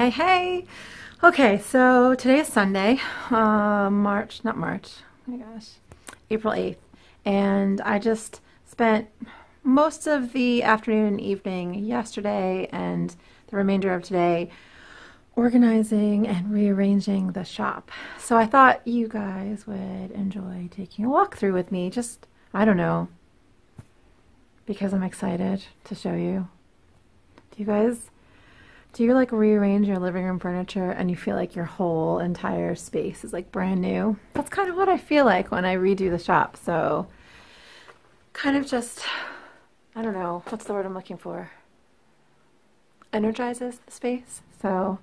Hey. Okay, so today is Sunday, oh my gosh, April 8th. And I just spent most of the afternoon and evening yesterday and the remainder of today organizing and rearranging the shop. So I thought you guys would enjoy taking a walk through with me. Just, I don't know, because I'm excited to show you. Do you like rearrange your living room furniture and you feel like your whole entire space is like brand new? That's kind of what I feel like when I redo the shop. So kind of just, I don't know, what's the word I'm looking for? Energizes the space. So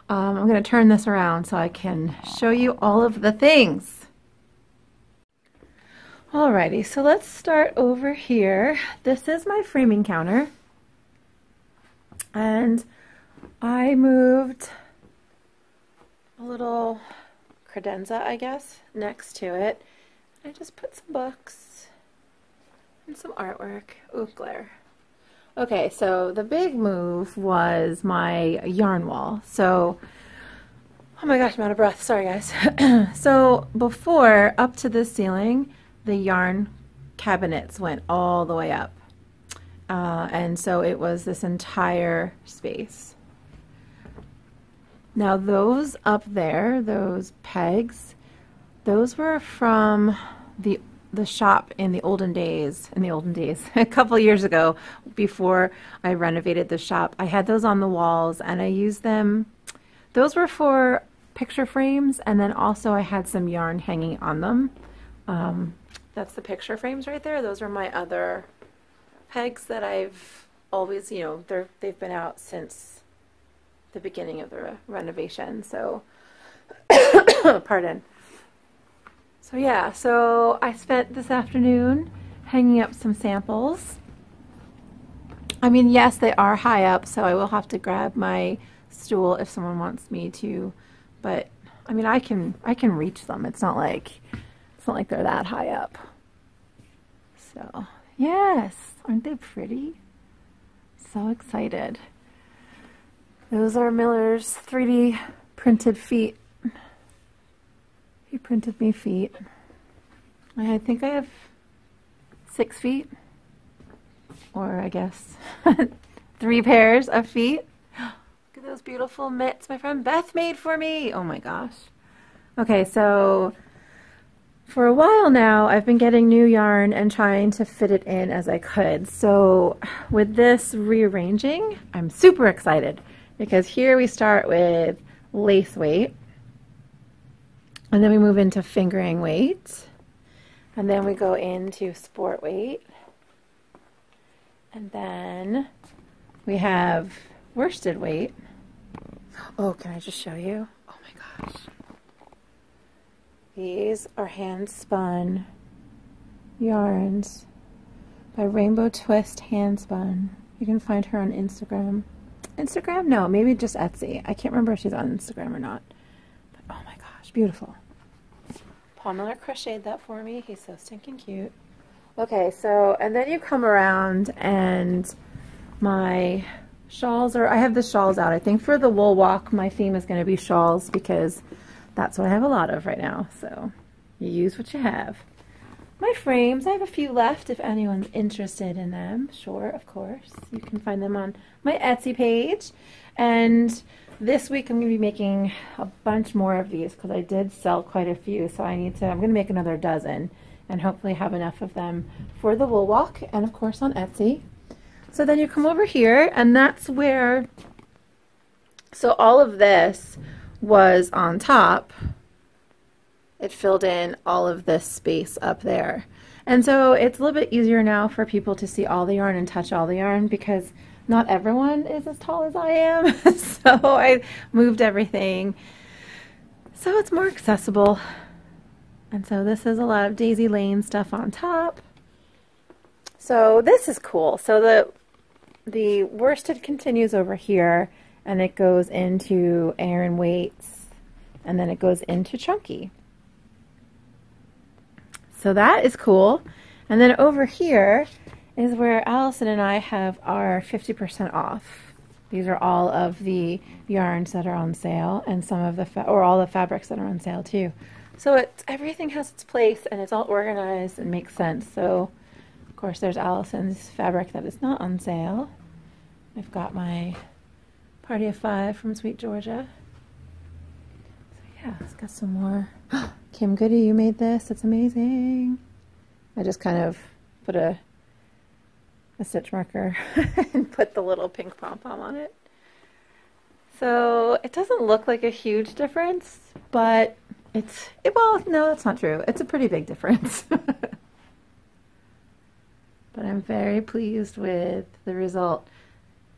I'm going to turn this around so I can show you all of the things. Alrighty, so let's start over here. This is my framing counter. And I moved a little credenza, I guess, next to it. I just put some books and some artwork. Ooh, glare. Okay, so the big move was my yarn wall. So, oh my gosh, I'm out of breath. Sorry, guys. So before, up to the ceiling, the yarn cabinets went all the way up. And so it was this entire space. Now those up there, those pegs, those were from the shop in the olden days, a couple years ago, before I renovated the shop. I had those on the walls and I used them. Those were for picture frames, and then also I had some yarn hanging on them. That's the picture frames right there. Those are my other pegs that I've always, you know, they've been out since the beginning of the renovation, so pardon. So yeah, so I spent this afternoon hanging up some samples. I mean, yes, they are high up, so I will have to grab my stool if someone wants me to, but I mean, I can reach them. It's not like they're that high up. So yes, aren't they pretty? So excited. Those are Miller's 3D printed feet. He printed me feet. I think I have 6 feet, or I guess 3 pairs of feet. Look at those beautiful mitts my friend Beth made for me. Oh my gosh. Okay, so for a while now, I've been getting new yarn and trying to fit it in as I could. So with this rearranging, I'm super excited because here we start with lace weight, and then we move into fingering weight, and then we go into sport weight, and then we have worsted weight. Oh, can I just show you? Oh my gosh. These are Handspun yarns by Rainbow Twist Handspun. You can find her on Instagram. Instagram? No, maybe just Etsy. I can't remember if she's on Instagram or not. But oh my gosh, beautiful. Paul Miller crocheted that for me. He's so stinking cute. Okay, so, and then you come around and my shawls are, I have the shawls out. I think for the wool walk, my theme is going to be shawls because that's what I have a lot of right now. So you use what you have. My frames, I have a few left if anyone's interested in them. Sure, of course. You can find them on my Etsy page. And this week I'm going to be making a bunch more of these because I did sell quite a few. So I'm going to make another dozen and hopefully have enough of them for the wool walk and of course on Etsy. So then you come over here and that's where, so all of this was on top. It filled in all of this space up there. And so it's a little bit easier now for people to see all the yarn and touch all the yarn because not everyone is as tall as I am. So I moved everything so it's more accessible. And so this is a lot of Daisy Lane stuff on top. So this is cool. So the worsted continues over here and it goes into Aran weights and then it goes into chunky. So that is cool. And then over here is where Allison and I have our 50% off. These are all of the yarns that are on sale, and some of the or all the fabrics that are on sale too. So everything has its place, and it's all organized and makes sense. So, of course, there's Allison's fabric that is not on sale. I've got my Party of 5 from Sweet Georgia. So yeah, it's got some more. Kim Goody, you made this. It's amazing. I just kind of put a stitch marker and put the little pink pom-pom on it. So it doesn't look like a huge difference, but well, no, that's not true. It's a pretty big difference. But I'm very pleased with the result.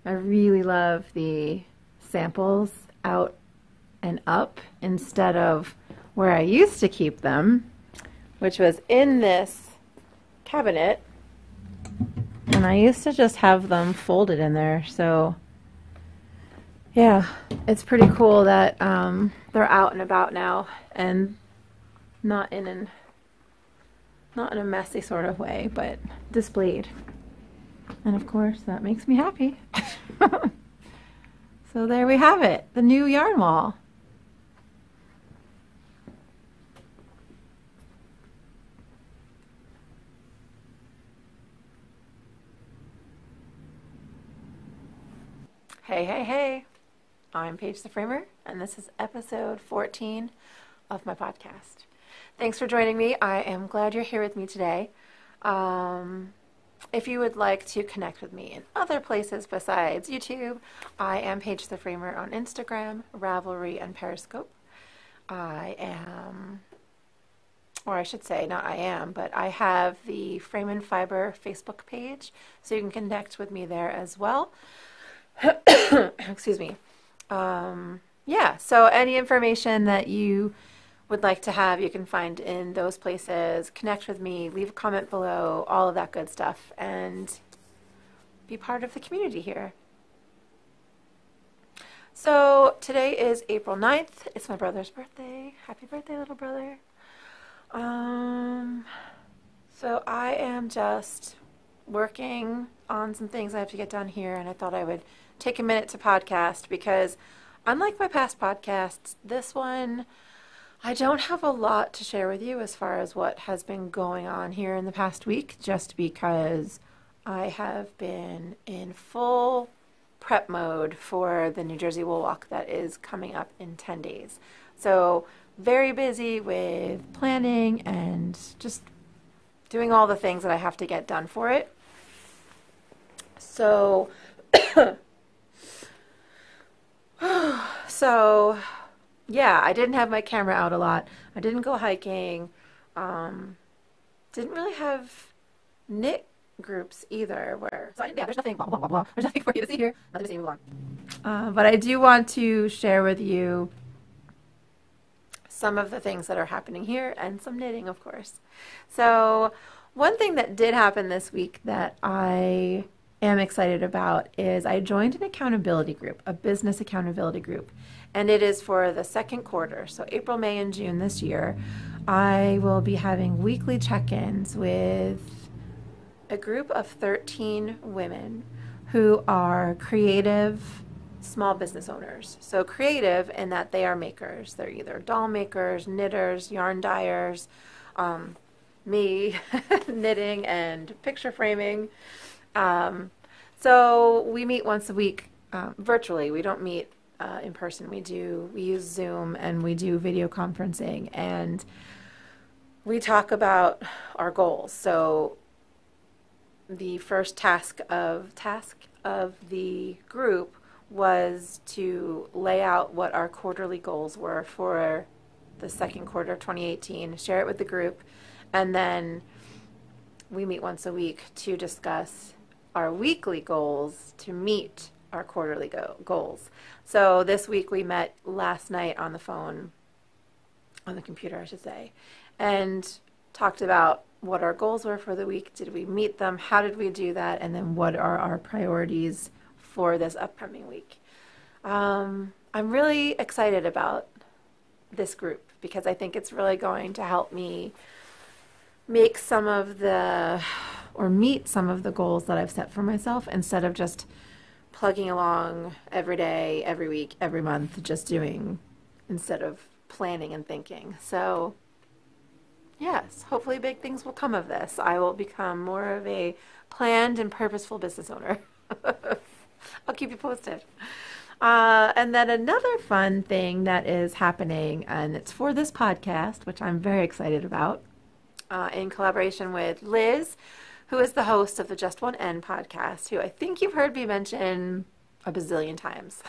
I really love the samples out and up instead of where I used to keep them, which was in this cabinet, and I used to just have them folded in there. So yeah, it's pretty cool that they're out and about now and not in a messy sort of way, but displayed. And of course, that makes me happy. So there we have it, the new yarn wall. Hey, hey, hey. I'm Paige the Framer, and this is episode 14 of my podcast. Thanks for joining me. I am glad you're here with me today. If you would like to connect with me in other places besides YouTube, I am Paige the Framer on Instagram, Ravelry, and Periscope. I have the Frame and Fiber Facebook page, so you can connect with me there as well. Excuse me. Yeah, so any information that you would like to have, you can find in those places. Connect with me, leave a comment below, all of that good stuff, and be part of the community here. So today is April 9th. It's my brother's birthday. Happy birthday, little brother. So I am just working on some things I have to get done here, and I thought I would take a minute to podcast because unlike my past podcasts, this one, I don't have a lot to share with you as far as what has been going on here in the past week, just because I have been in full prep mode for the New Jersey Wool Walk that is coming up in 10 days. So very busy with planning and just doing all the things that I have to get done for it. So, yeah, I didn't have my camera out a lot. I didn't go hiking. Didn't really have knit groups either. There's nothing. Blah, blah, blah, blah. There's nothing for you to see here. Nothing to see. Move on. But I do want to share with you some of the things that are happening here and some knitting, of course. So, one thing that did happen this week that I am excited about is I joined an accountability group, a business accountability group, and it is for the second quarter, so April, May, and June this year. I will be having weekly check-ins with a group of 13 women who are creative small business owners. So creative in that they are makers. They're either doll makers, knitters, yarn dyers, me knitting and picture framing. So we meet once a week virtually. We don't meet in person. We use Zoom and we do video conferencing, and we talk about our goals. So the first task of the group was to lay out what our quarterly goals were for the second quarter of 2018, share it with the group, and then we meet once a week to discuss our weekly goals to meet our quarterly goals. So this week we met last night on the phone, on the computer I should say, and talked about what our goals were for the week. Did we meet them? How did we do that? And then what are our priorities for this upcoming week? I'm really excited about this group because I think it's really going to help me make some of the, or meet some of the goals that I've set for myself instead of just plugging along every day, every week, every month, just doing instead of planning and thinking. So yes, hopefully big things will come of this. I will become more of a planned and purposeful business owner. I'll keep you posted. And then another fun thing that is happening, and it's for this podcast, which I'm very excited about, in collaboration with Liz, who is the host of the Just One N podcast, who I think you've heard me mention a bazillion times.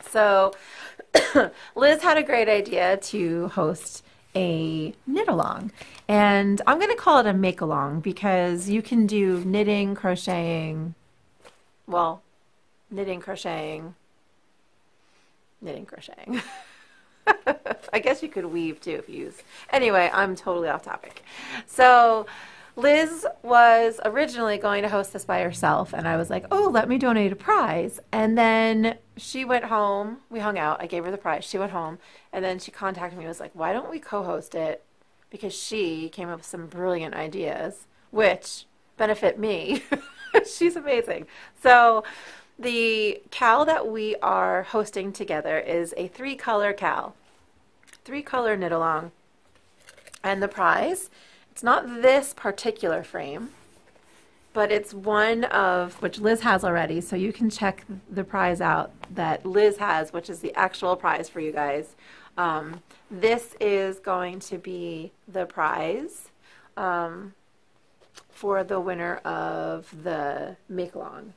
So Liz had a great idea to host a knit-along, and I'm going to call it a make-along because you can do knitting, crocheting, well, knitting, crocheting. I guess you could weave too if you use. Anyway, I'm totally off topic. So Liz was originally going to host this by herself, and I was like, oh, let me donate a prize. And then she went home. We hung out. I gave her the prize. She went home, and then she contacted me and was like, why don't we co-host it? Because she came up with some brilliant ideas, which benefit me. She's amazing. So the cowl that we are hosting together is a 3-color cowl, 3-color knit-along. And the prize, it's not this particular frame, but it's one of, which Liz has already, so you can check the prize out that Liz has, which is the actual prize for you guys. This is going to be the prize for the winner of the make-along.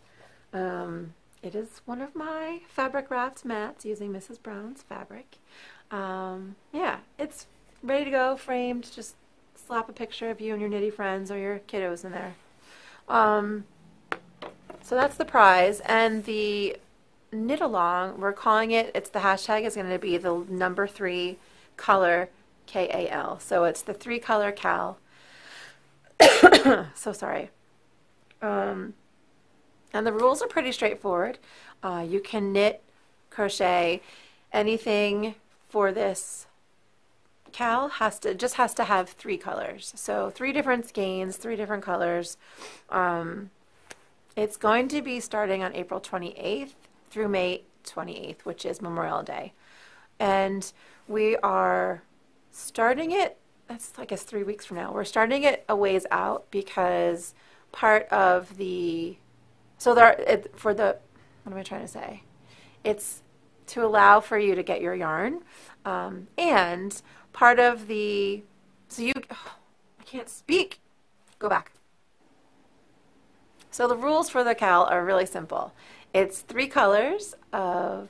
It is one of my fabric wrapped mats using Mrs. Brown's fabric. Yeah, it's ready to go, framed. Just slap a picture of you and your knitty friends or your kiddos in there. So that's the prize. And the knit along, we're calling it, the hashtag is going to be the number 3 color KAL. So it's the 3-color cowl. So sorry. And the rules are pretty straightforward. You can knit, crochet, anything for this cowl just has to have 3 colors. So 3 different skeins, 3 different colors. It's going to be starting on April 28th through May 28th, which is Memorial Day. And we are starting it, that's I guess 3 weeks from now. We're starting it a ways out because part of the, so there, for the, what am I trying to say? It's to allow for you to get your yarn. And part of the, so you, oh, I can't speak. Go back. So the rules for the cowl are really simple. It's 3 colors of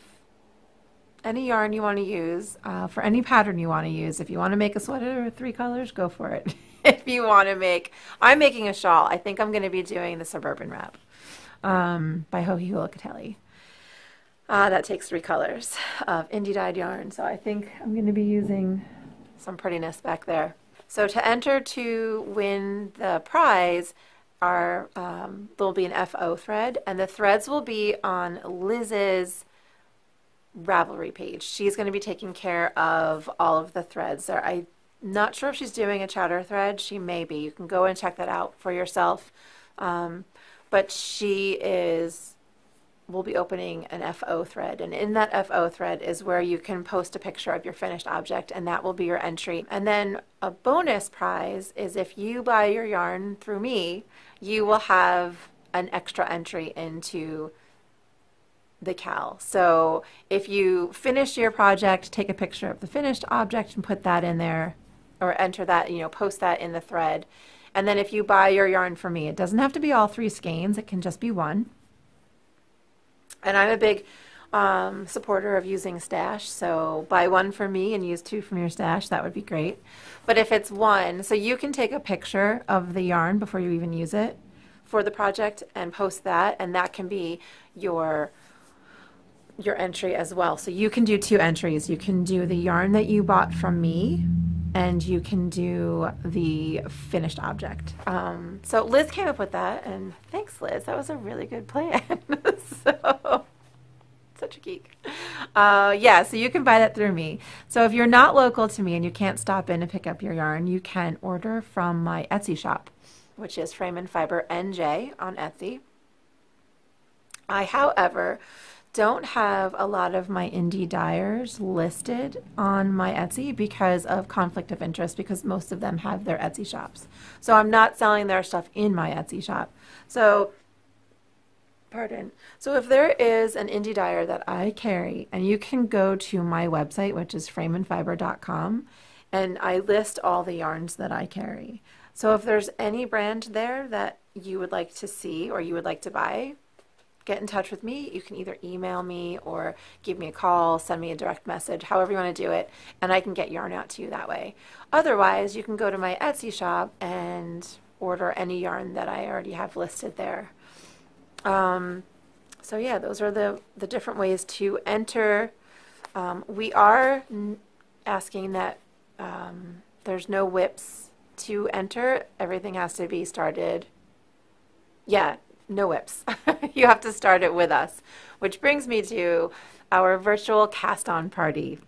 any yarn you want to use for any pattern you want to use. If you want to make a sweater with 3 colors, go for it. If you want to make, I'm making a shawl. I think I'm going to be doing the Suburban Wrap by Hohi Huilakateli. That takes 3 colors of indie dyed yarn. So I think I'm going to be using some prettiness back there. So to enter to win the prize, there'll be an FO thread, and the threads will be on Liz's Ravelry page. She's going to be taking care of all of the threads there. I'm not sure if she's doing a chowder thread. She may be. You can go and check that out for yourself. But she will be opening an FO thread, and in that FO thread is where you can post a picture of your finished object, and that will be your entry. And then a bonus prize is if you buy your yarn through me, you will have an extra entry into the cowl. So if you finish your project, take a picture of the finished object and put that in there, or enter that, post that in the thread. And then if you buy your yarn from me, it doesn't have to be all 3 skeins, it can just be 1. And I'm a big supporter of using stash, so buy 1 from me and use 2 from your stash. That would be great. But if it's 1, so you can take a picture of the yarn before you even use it for the project and post that, and that can be your entry as well. So you can do 2 entries. You can do the yarn that you bought from me, and you can do the finished object. So Liz came up with that, and thanks, Liz. That was a really good plan. So, such a geek. Yeah, so you can buy that through me. So if you're not local to me and you can't stop in to pick up your yarn, you can order from my Etsy shop, which is Frame and Fiber NJ on Etsy. I, however, don't have a lot of my indie dyers listed on my Etsy because of conflict of interest, because most of them have their Etsy shops. So I'm not selling their stuff in my Etsy shop. So, pardon. So if there is an indie dyer that I carry, and you can go to my website, which is frameandfiber.com, and I list all the yarns that I carry. So if there's any brand there that you would like to see or you would like to buy, get in touch with me. You can either email me or give me a call, send me a direct message, however you want to do it, and I can get yarn out to you that way. Otherwise, you can go to my Etsy shop and order any yarn that I already have listed there. So yeah, those are the different ways to enter. We are asking that there's no whips to enter. Everything has to be started. Yeah, no whips. You have to start it with us, which brings me to our virtual cast-on party,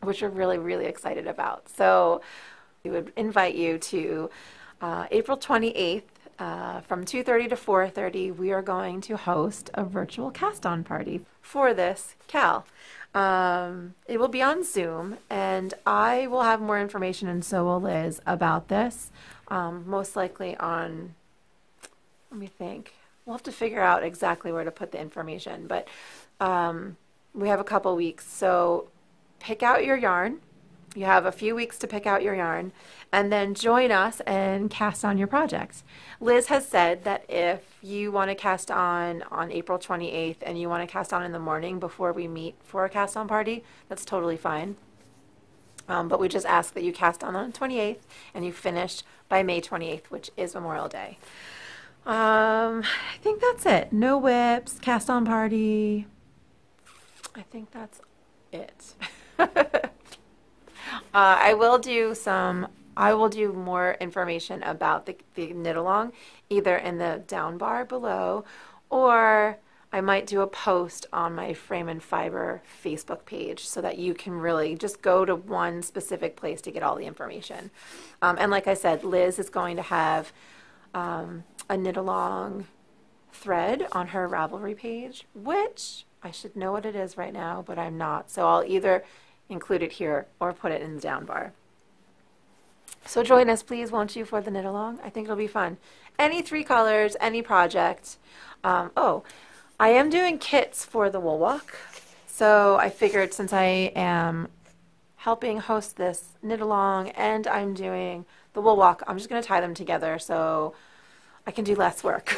which we're really, really excited about. So we would invite you to April 28th from 2:30 to 4:30. We are going to host a virtual cast-on party for this Cal. It will be on Zoom, and I will have more information, and so will Liz, about this, most likely on, let me think. We'll have to figure out exactly where to put the information, but we have a couple weeks. So pick out your yarn. You have a few weeks to pick out your yarn, and then join us and cast on your projects. Liz has said that if you want to cast on April 28th and you want to cast on in the morning before we meet for a cast on party, that's totally fine. But we just ask that you cast on the 28th and you finish by May 28th, which is Memorial Day. I think that's it. No whips, cast on party. I think that's it. I will do more information about the knit along either in the down bar below, or I might do a post on my Frame and Fiber Facebook page so that you can really just go to one specific place to get all the information. And like I said, Liz is going to have a knit along thread on her Ravelry page, which I should know what it is right now, but I'm not. So I'll either include it here or put it in the down bar. So join us, please, won't you, for the knit along? I think it'll be fun. Any 3 colors, any project. Oh, I am doing kits for the wool walk. So I figured since I am helping host this knit along and I'm doing the wool walk, I'm just going to tie them together so I can do less work.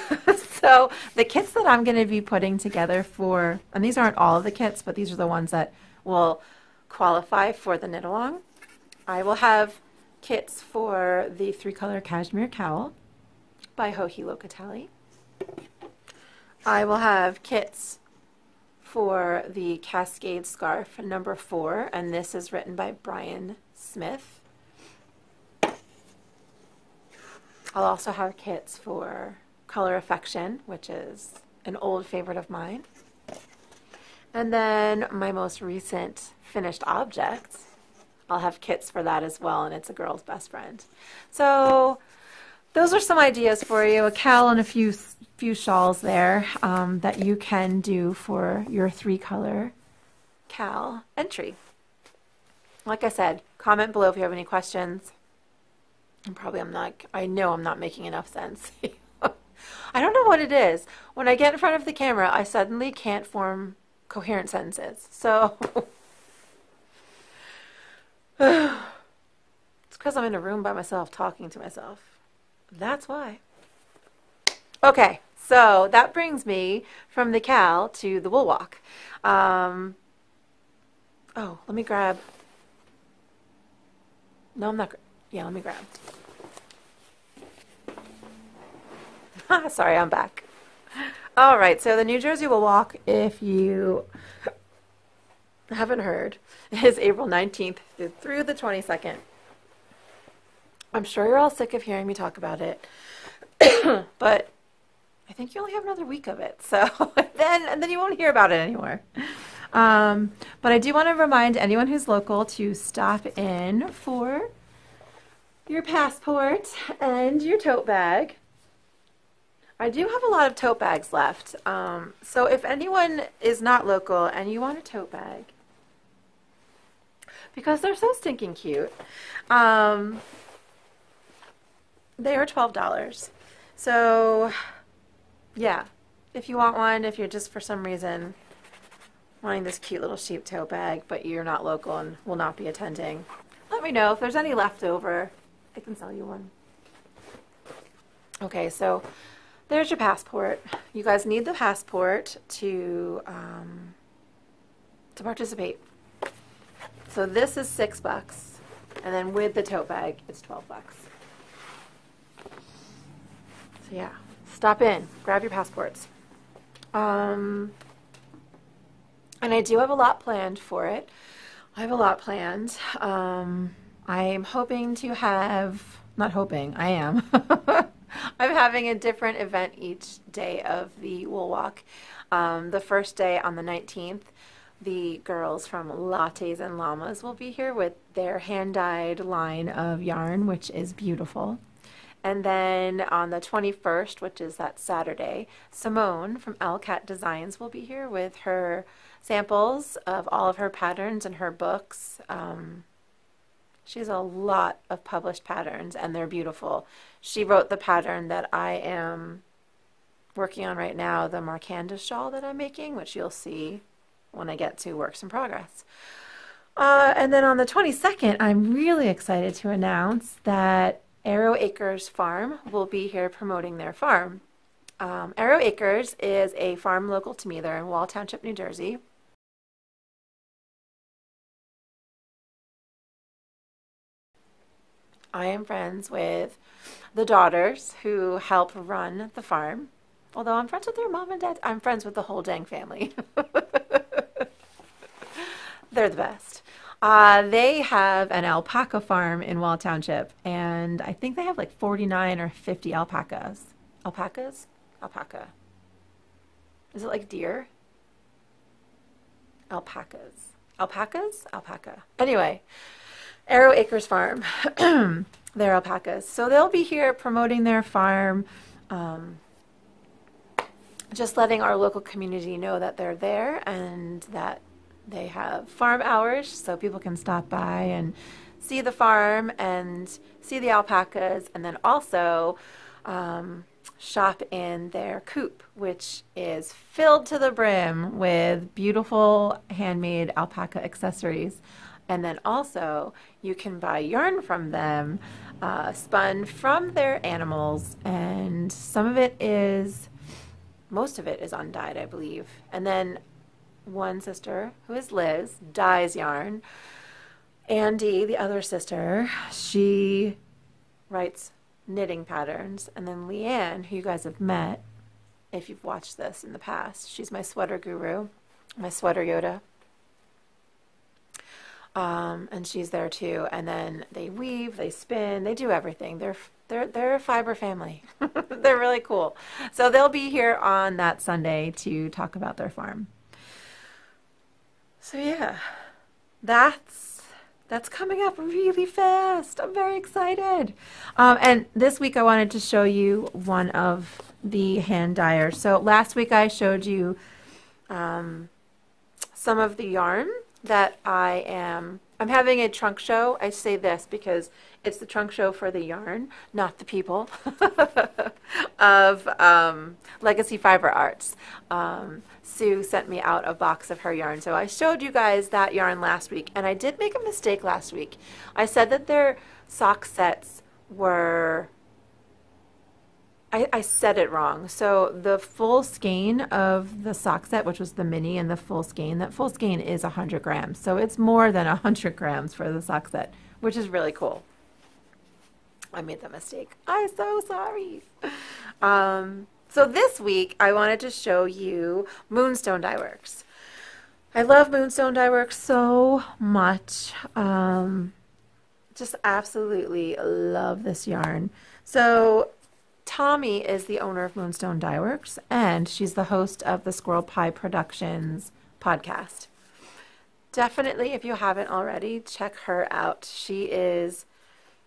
So the kits that I'm going to be putting together for, and these aren't all of the kits, but these are the ones that will qualify for the knit along. I will have kits for the 3-color cashmere cowl by Joji Locatelli. I will have kits for the Cascade scarf number 4, and this is written by Brian Smith. I'll also have kits for Color Affection, which is an old favorite of mine. And then my most recent finished object, I'll have kits for that as well, and it's a girl's best friend. So those are some ideas for you, a cowl and a few shawls there that you can do for your 3-color cowl entry. Like I said, comment below if you have any questions. And probably I know I'm not making enough sense. I don't know what it is. When I get in front of the camera, I suddenly can't form coherent sentences. So it's because I'm in a room by myself talking to myself. That's why. Okay, so that brings me from the cowl to the wool walk. Oh, let me grab. No, I'm not. Yeah, let me grab. Sorry, I'm back. All right, so the New Jersey Wool Walk, if you haven't heard, is April 19th through the 22nd. I'm sure you're all sick of hearing me talk about it, but I think you only have another week of it, so then you won't hear about it anymore. But I do want to remind anyone who's local to stop in for your passport and your tote bag. I do have a lot of tote bags left. So if anyone is not local and you want a tote bag, because they're so stinking cute, they are $12. So yeah, if you want one, if you're just for some reason wanting this cute little sheep tote bag, but you're not local and will not be attending, let me know. If there's any left over, I can sell you one. Okay, so there's your passport. You guys need the passport to participate. So this is $6, and then with the tote bag, it's $12. So yeah, stop in, grab your passports. And I do have a lot planned for it. I have a lot planned. I'm hoping to have, not hoping, I am. I'm having a different event each day of the Wool Walk. The first day on the 19th, the girls from Lattes and Llamas will be here with their hand-dyed line of yarn, which is beautiful. And then on the 21st, which is that Saturday, Simone from Cat Designs will be here with her samples of all of her patterns and her books. She has a lot of published patterns, and they're beautiful. She wrote the pattern that I am working on right now, the Markanda Shawl that I'm making, which you'll see when I get to Works in Progress. And then on the 22nd, I'm really excited to announce that Arrow Acres Farm will be here promoting their farm. Arrow Acres is a farm local to me. They're in Wall Township, New Jersey. I am friends with the daughters who help run the farm. Although I'm friends with their mom and dad, I'm friends with the whole dang family. They're the best. They have an alpaca farm in Wall Township, and I think they have like 49 or 50 alpacas. Alpacas? Alpaca. Is it like deer? Alpacas. Alpacas? Alpaca. Anyway, Arrow Acres Farm. They're alpacas. So they'll be here promoting their farm, just letting our local community know that they're there and that they have farm hours so people can stop by and see the farm and see the alpacas, and then also shop in their Coop, which is filled to the brim with beautiful handmade alpaca accessories. And then also you can buy yarn from them, spun from their animals, and some of it is, most of it is undyed, I believe. And then one sister, who is Liz, dyes yarn. Andy, the other sister, she writes knitting patterns. And then Leanne, who you guys have met, if you've watched this in the past, she's my sweater guru, my sweater Yoda. And she's there too. And then they weave, they spin, they do everything. They're a fiber family. They're really cool. So they'll be here on that Sunday to talk about their farm. So yeah, that's coming up really fast. I'm very excited. And this week I wanted to show you one of the hand dyers. So last week I showed you some of the yarn that I'm having a trunk show. I say this because it's the trunk show for the yarn, not the people, of Legacy Fiber Arts. Sue sent me out a box of her yarn. So I showed you guys that yarn last week, and I did make a mistake last week. I said that their sock sets were, I said it wrong. So the full skein of the sock set, which was the mini and the full skein, that full skein is 100 grams. So it's more than 100 grams for the sock set, which is really cool. I made that mistake. I'm so sorry. So this week I wanted to show you Moonstone Dyeworks. I love Moonstone Dyeworks so much. Just absolutely love this yarn. So Tommy is the owner of Moonstone Dyeworks, and she's the host of the Squirrel Pie Productions podcast. Definitely, if you haven't already, check her out. She is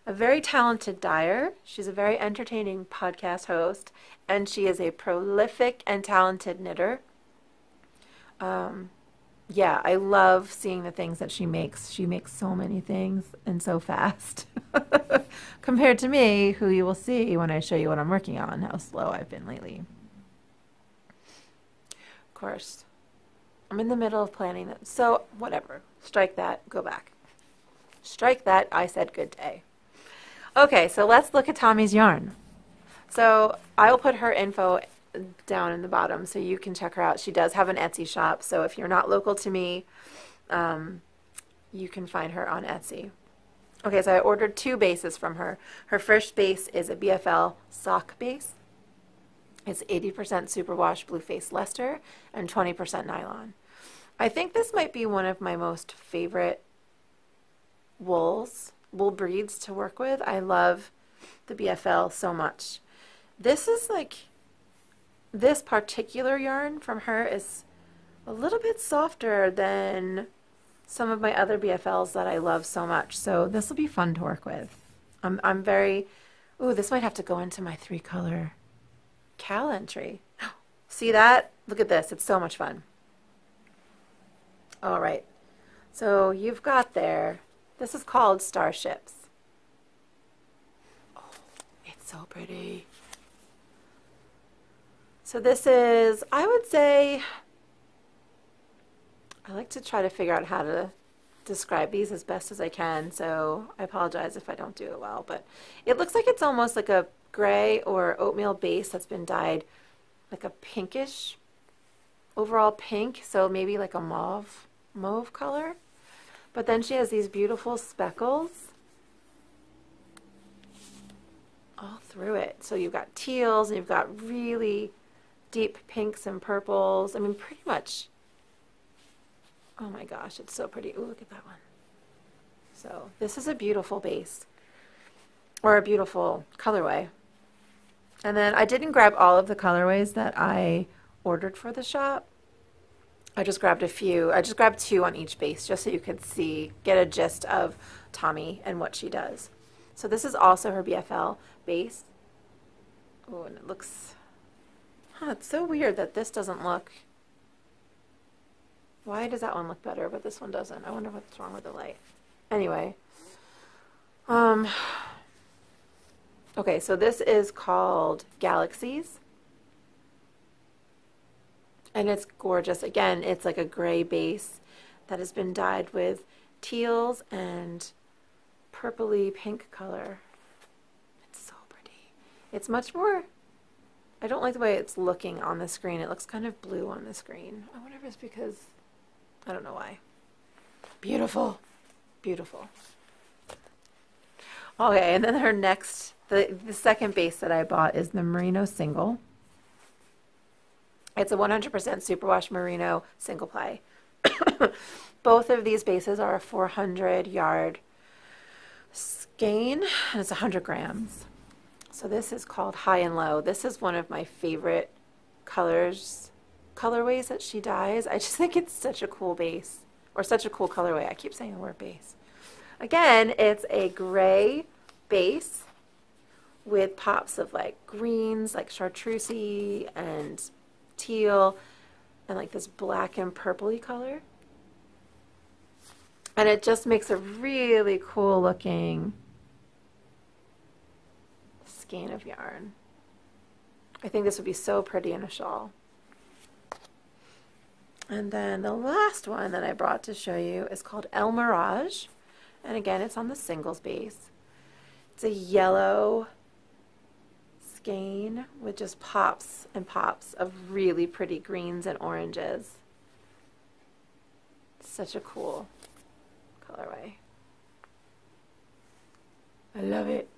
a very talented dyer. She's a very entertaining podcast host, and she is a prolific and talented knitter. Yeah, I love seeing the things that she makes. She makes so many things and so fast compared to me, who you will see when I show you what I'm working on, how slow I've been lately. Of course, I'm in the middle of planning it, so whatever. Strike that, go back. Strike that, I said good day. Okay, so let's look at Tommy's yarn. So I will put her info down in the bottom so you can check her out. She does have an Etsy shop, so if you're not local to me, you can find her on Etsy. Okay, so I ordered 2 bases from her. Her first base is a BFL sock base. It's 80% superwash blue face Leicester and 20% nylon. I think this might be one of my most favorite wool breeds to work with. I love the BFL so much. This is like, this particular yarn from her is a little bit softer than some of my other BFLs that I love so much. So this will be fun to work with. I'm very, ooh, this might have to go into my 3-color cal entry. See that? Look at this. It's so much fun. All right. So you've got there, this is called Starships. Oh, it's so pretty. So this is, I would say, I like to try to figure out how to describe these as best as I can, so I apologize if I don't do it well, but it looks like it's almost like a gray or oatmeal base that's been dyed like a pinkish, overall pink, so maybe like a mauve color. But then she has these beautiful speckles all through it. So you've got teals and you've got really deep pinks and purples. I mean, pretty much, oh my gosh, it's so pretty. Ooh, look at that one. So this is a beautiful base, or a beautiful colorway. And then I didn't grab all of the colorways that I ordered for the shop. I just grabbed a few. I just grabbed 2 on each base just so you could see, get a gist of Tommy and what she does. So this is also her BFL base. Oh, and it looks, it's so weird that this doesn't look, why does that one look better but this one doesn't? I wonder what's wrong with the light. Anyway, okay, so this is called Galaxies. And it's gorgeous. Again, it's like a gray base that has been dyed with teals and purpley pink color. It's so pretty. It's much more, I don't like the way it's looking on the screen. It looks kind of blue on the screen. I wonder if it's because, I don't know why. Beautiful. Beautiful. Okay, and then her next, the second base that I bought is the Merino Single. It's a 100% superwash merino single ply. Both of these bases are a 400 yard skein, and it's 100 grams. So this is called High and Low. This is one of my favorite colorways that she dyes. I just think it's such a cool base, or such a cool colorway. I keep saying the word base. Again, it's a gray base with pops of like greens, like chartreusey and teal, and like this black and purpley color. And it just makes a really cool looking skein of yarn. I think this would be so pretty in a shawl. And then the last one that I brought to show you is called El Mirage. And again, it's on the singles base. It's a yellow skein with just pops and pops of really pretty greens and oranges. Such a cool colorway. I love it.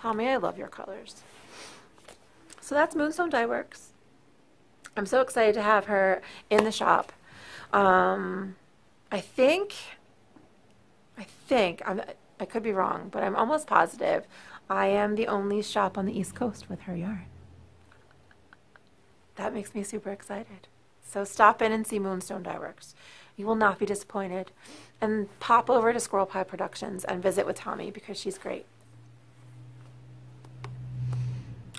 Tommy, I love your colors. So that's Moonstone Dyeworks. I'm so excited to have her in the shop. I think I could be wrong, but I'm almost positive I am the only shop on the East Coast with her yarn. That makes me super excited. So stop in and see Moonstone Dyeworks. You will not be disappointed. And pop over to Squirrel Pie Productions and visit with Tommy because she's great.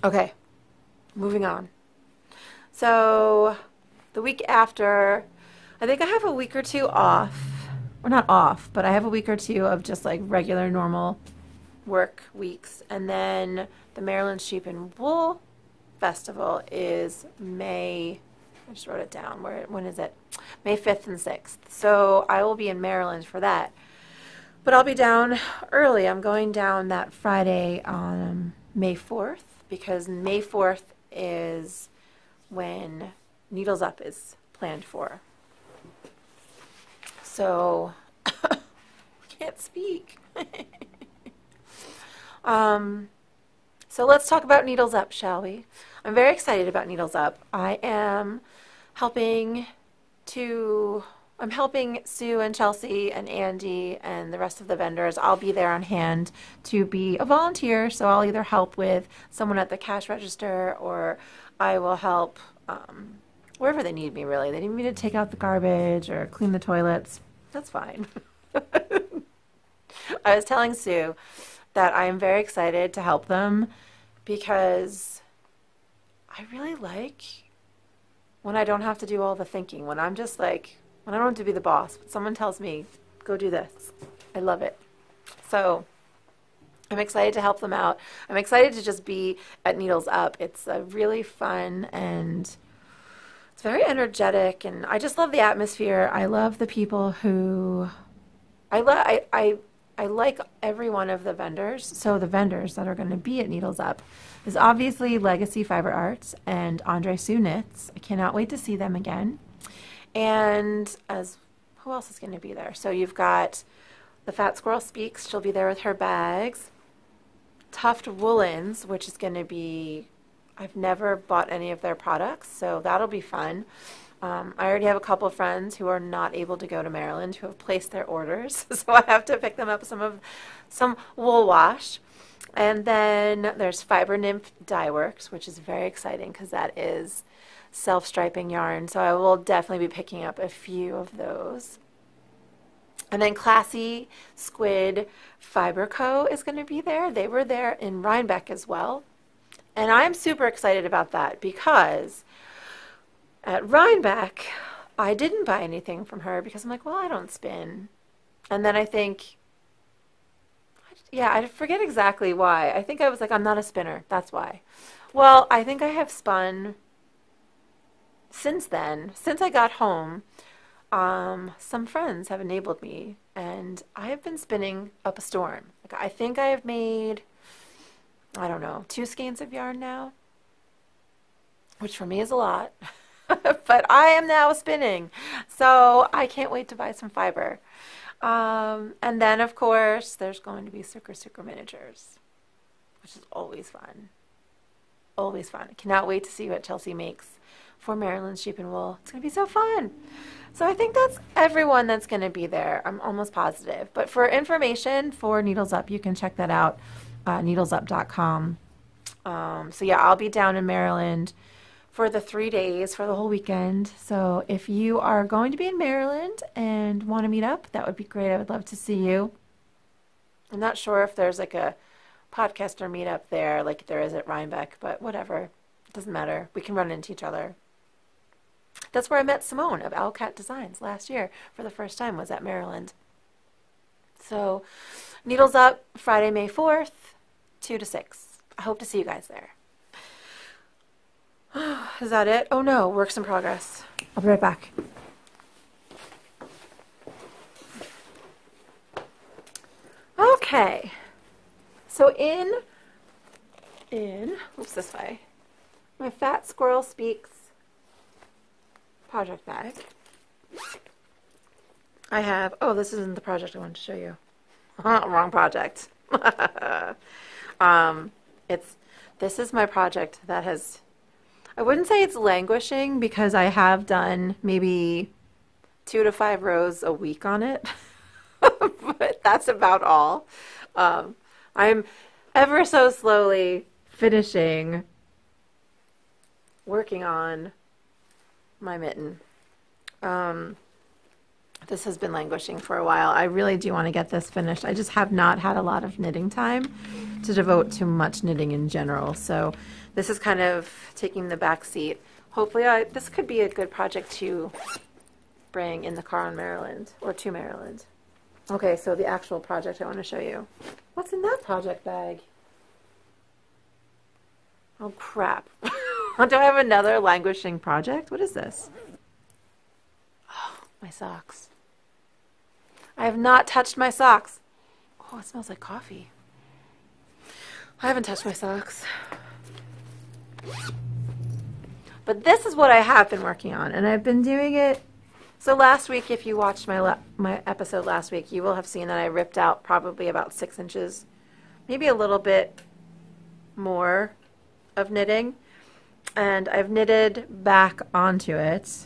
Okay, moving on. So the week after, I think I have a week or two off. Or not off, but I have a week or two of just like regular normal work weeks. And then the Maryland Sheep and Wool Festival is May, I just wrote it down. When is it? May 5th and 6th. So I will be in Maryland for that. But I'll be down early. I'm going down that Friday on May 4th because May 4th is when Needles Up is planned for. So, I can't speak. So let's talk about Needles Up, shall we? I'm very excited about Needles Up. I am helping Sue and Chelsea and Andy and the rest of the vendors. I'll be there on hand to be a volunteer, so I'll either help with someone at the cash register or I will help wherever they need me, really. They need me to take out the garbage or clean the toilets. That's fine. I was telling Sue that I am very excited to help them because I really like when I don't have to do all the thinking, when I'm just like, when I don't have to be the boss, but someone tells me, go do this. I love it. So I'm excited to help them out. I'm excited to just be at Needles Up. It's a really fun and it's very energetic, and I just love the atmosphere. I love the people who I like every one of the vendors. So the vendors that are going to be at Needles Up is obviously Legacy Fiber Arts and Andre Sue Knits. I cannot wait to see them again. And who else is going to be there? So you've got the Fat Squirrel Speaks. She'll be there with her bags. Tuft Woolens, which is going to be, I've never bought any of their products, so that'll be fun. I already have a couple of friends who are not able to go to Maryland who have placed their orders, so I have to pick them up some wool wash. And then there's Fiber Nymph Dyeworks, which is very exciting because that is self-striping yarn, so I will definitely be picking up a few of those. And then Classy Squid Fiber Co. is going to be there. They were there in Rhinebeck as well. And I'm super excited about that because at Rhinebeck, I didn't buy anything from her because I'm like, well, I don't spin. And then I think, yeah, I forget exactly why. I think I was like, I'm not a spinner. That's why. Well, I think I have spun since then. Since I got home, some friends have enabled me, and I have been spinning up a storm. Like, I think I have made, I don't know, 2 skeins of yarn now, which for me is a lot. But I am now spinning, so I can't wait to buy some fiber. And then, of course, there's going to be Sucre miniatures, which is always fun. Always fun. I cannot wait to see what Chelsea makes for Maryland Sheep and Wool. It's going to be so fun. So I think that's everyone that's going to be there. I'm almost positive. But for information for Needles Up, you can check that out, needlesup.com. So yeah, I'll be down in Maryland for the 3 days, for the whole weekend. So if you are going to be in Maryland and want to meet up, that would be great. I would love to see you. I'm not sure if there's like a podcaster meetup there like there is at Rhinebeck, but whatever. It doesn't matter. We can run into each other. That's where I met Simone of Owlcat Designs last year for the first time, was at Maryland. So Needles Up, Friday, May 4th, 2 to 6. I hope to see you guys there. Is that it? Oh no, works in progress. I'll be right back. Okay. So oops, this way. My Fat Squirrel Speaks project bag. I have, oh, this isn't the project I wanted to show you. Wrong project. This is my project that has, I wouldn't say it's languishing because I have done maybe 2 to 5 rows a week on it, but that's about all. I'm ever so slowly working on my mitten. This has been languishing for a while. I really do want to get this finished. I just have not had a lot of knitting time to devote to much knitting in general. So this is kind of taking the back seat. Hopefully this could be a good project to bring in the car in Maryland, or to Maryland. Okay, so the actual project I want to show you. What's in that project bag? Oh crap. Do I have another languishing project? What is this? Oh, my socks. I have not touched my socks. Oh, it smells like coffee. I haven't touched my socks. But this is what I have been working on, and I've been doing it. So last week, if you watched my episode last week, you will have seen that I ripped out probably about 6 inches, maybe a little bit more of knitting, and I've knitted back onto it,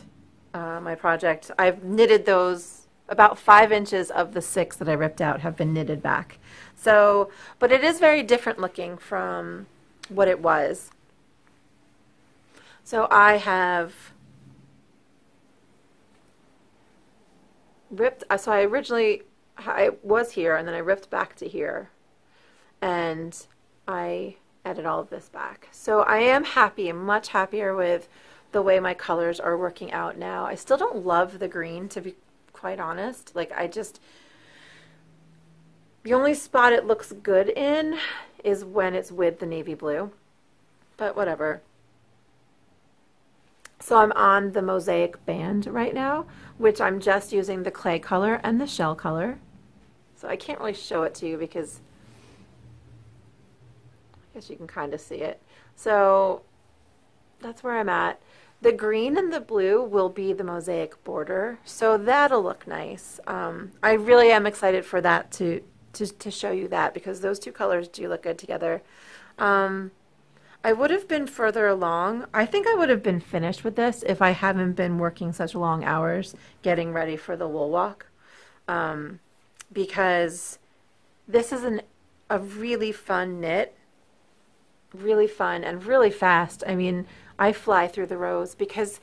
my project. I've knitted those, about 5 inches of the 6 that I ripped out have been knitted back. So, but it is very different looking from what it was. So I have ripped, so I was here, and then I ripped back to here, and I added all of this back. So I am happy, I'm much happier with the way my colors are working out now. I still don't love the green, to be quite honest. Like, the only spot it looks good in is when it's with the navy blue, but whatever. So I'm on the mosaic band right now, which I'm just using the clay color and the shell color. So I can't really show it to you because I guess you can kind of see it. So that's where I'm at. The green and the blue will be the mosaic border, so that'll look nice. I really am excited for that to show you that, because those two colors do look good together. I would have been further along. I think I would have been finished with this if I hadn't been working such long hours getting ready for the wool walk, because this is a really fun knit, really fun and really fast. I mean, I fly through the rows because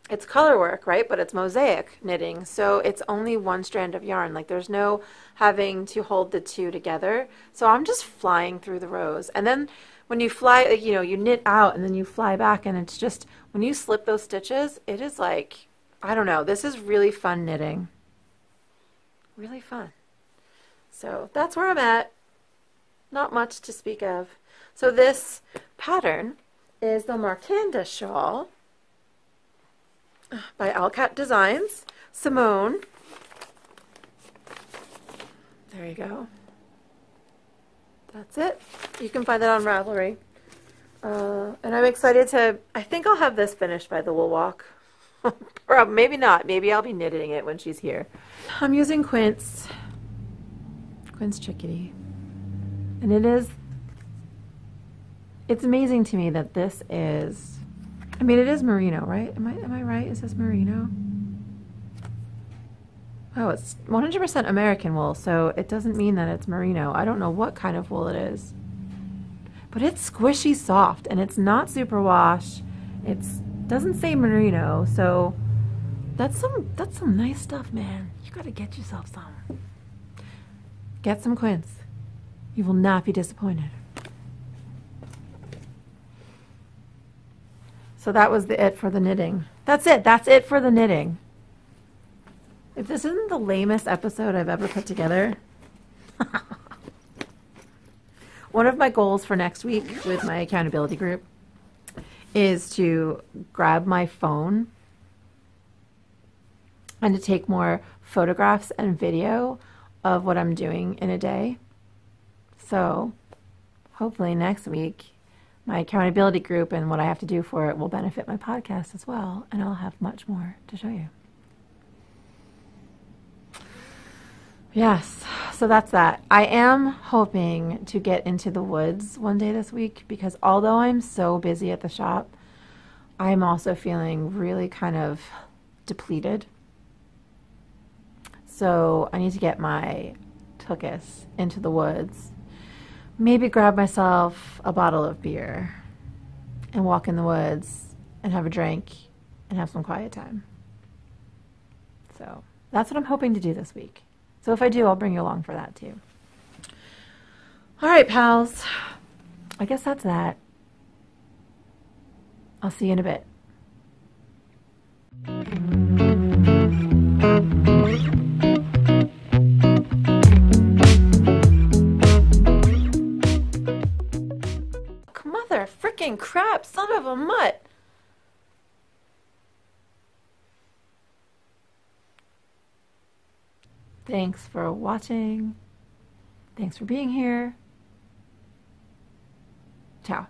it's color work, right? But it's mosaic knitting, so it's only one strand of yarn. Like, there's no having to hold the two together. So I'm just flying through the rows. And then when you fly, you know, you knit out and then you fly back, and it's just, when you slip those stitches, it is like, I don't know, this is really fun knitting. Really fun. So that's where I'm at. Not much to speak of. So this pattern is the Markanda Shawl by Alcat Designs, Simone. There you go. That's it. You can find that on Ravelry. And I'm excited to, I think I'll have this finished by the wool walk. Or maybe not. Maybe I'll be knitting it when she's here. I'm using Quince Chickadee. And it's amazing to me that this is, I mean, it is merino, right? Am I right? Is this merino? Oh, it's 100% American wool, so it doesn't mean that it's merino. I don't know what kind of wool it is. But it's squishy soft, and it's not superwash. It doesn't say merino, so that's some nice stuff, man. You gotta get yourself some. Get some Quince. You will not be disappointed. So that was it for the knitting. That's it. That's it for the knitting. If this isn't the lamest episode I've ever put together. One of my goals for next week with my accountability group is to grab my phone and to take more photographs and video of what I'm doing in a day. So hopefully next week my accountability group and what I have to do for it will benefit my podcast as well, and I'll have much more to show you. Yes, so that's that. I am hoping to get into the woods one day this week, because although I'm so busy at the shop, I'm also feeling really kind of depleted. So I need to get my tuchus into the woods. Maybe grab myself a bottle of beer and walk in the woods and have a drink and have some quiet time. So that's what I'm hoping to do this week. So if I do, I'll bring you along for that too. All right, pals. I guess that's that. I'll see you in a bit. Mother frickin' crap, son of a mutt. Thanks for watching. Thanks for being here. Ciao.